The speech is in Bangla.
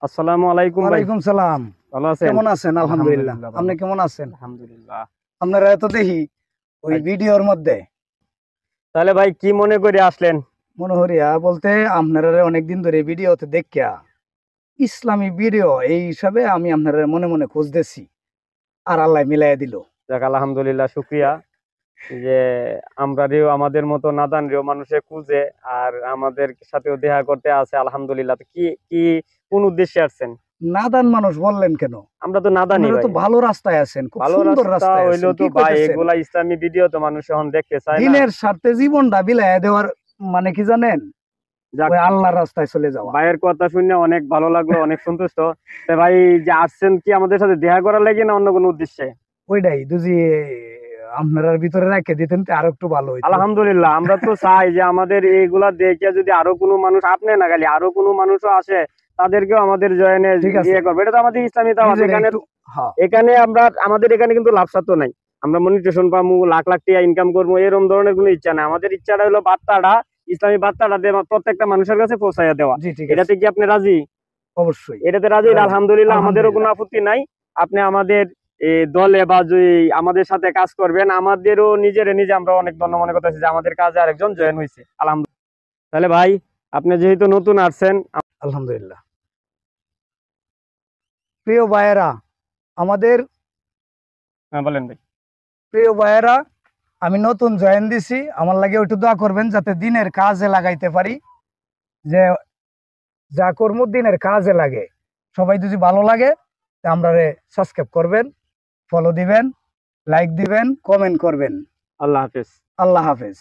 আসসালামু আলাইকুম ভাই। ওয়ালাইকুম সালাম। ভালো আছেন? কেমন আছেন? আলহামদুলিল্লাহ। আলহামদুলিল্লাহ ভালো। আপনি কেমন আছেন? আলহামদুলিল্লাহ। আপনারা এত দেখি ওই ভাই, ভিডিওর মধ্যে তাহলে ভাই কি মনে করে আসলেন? মনোহরিয়া বলতে আপনারা অনেকদিন ধরে ভিডিওতে দেখিয়া ইসলামী ভিডিও এই হিসাবে আমি আপনারা মনে মনে খুঁজতেছি আর আল্লাহ মিলাইয়া দিল। যাক আলহামদুলিল্লাহ, শুকরিয়া যে আমরাও আমাদের মতো নাদানরেও মানুষে খুঁজে আর আমাদের সাথেও দেখা করতে আছে। আলহামদুলিল্লাহ। তো কি কি কোন উদ্দেশ্যে আসছেন? নাদান মানুষ বললেন কেন? আমরা তো নাদানি আপনারা ভাই। তো ভালো রাস্তায় আছেন, খুব ভালো সুন্দর রাস্তা রাস্তায় হইলো আছেন। তো কি ভাই, কইতেছেন? এগুলা ইসলামী ভিডিও তো মানুষ এখন দেখতে চায় না। দিনের স্বার্থে জীবনটা বিলাইয়া দেওয়ার মানে কি জানেন? যাক, ওই আল্লাহর রাস্তায় চলে যাওয়া। ভাইয়ের কথা শুনে অনেক ভালো লাগলো, অনেক সন্তুষ্ট। তো ভাই, যে আসছেন কি আমাদের সাথে দেখা করার লাগে না অন্য কোনো উদ্দেশ্যে? ওইটাই যদি আপনারা ভিতরে রেখে দিতেন তো আরো একটু ভালো হইতো। আলহামদুলিল্লাহ, আমরা তো চাই যে আমাদের এইগুলা দেখে যদি আরো কোনো মানুষ, আপনি না খালি আরো কোনো মানুষও আসে, তাদেরকেও আমাদের জয়েনে ঠিক আছে। ইয়ে করবে। এটা তো আমাদের ইসলামী দাওয়াত। নিজের এখানে একটু হ্যাঁ এখানে আমাদের এখানে কিন্তু লাভ সাধ্য নাই। আমরা মনিটেশন পাবো, লাখ লাখ টাকা ইনকাম করবো, এরকম ধরনের কোনো ইচ্ছা নাই। আমাদের ইচ্ছাটা হলো বার্তাটা, ইসলামী বার্তাটা প্রত্যেকটা মানুষের কাছে পৌঁছাইয়া দেওয়া। জি ঠিক আছে, এটাতে কি আপনি রাজি? অবশ্যই এটাতে রাজি? রাজি। আলহামদুলিল্লাহ, আমাদেরও কোনো আলহামদুলিল্লাহ। আপত্তি নাই। আপনি আমাদের দলে বা যদি আমাদের সাথে কাজ করবেন, আমাদেরও নিজে আমরা অনেক ধন্য মনে করতেছি যে আমাদের কাজে আরেকজন জয়েন হয়েছে। আলহামদুলিল্লাহ। তাহলে ভাই, আপনি যেহেতু নতুন আসছেন। আলহামদুলিল্লাহ। প্রিয় ভাইয়েরা, আমাদের হ্যাঁ, বলেন ভাই। প্রিয় ভাইয়েরা, আমি নতুন জয়েন দিছি, আমার লাগে একটু দোয়া করবেন যাতে দিনের কাজে লাগাইতে পারি। যে যা কর্ম দিনের কাজে লাগে, সবাই যদি ভালো লাগে তা আমরা সাবস্ক্রাইব করবেন, ফলো দিবেন, লাইক দিবেন, কমেন্ট করবেন। আল্লাহ হাফেজ। আল্লাহ হাফেজ।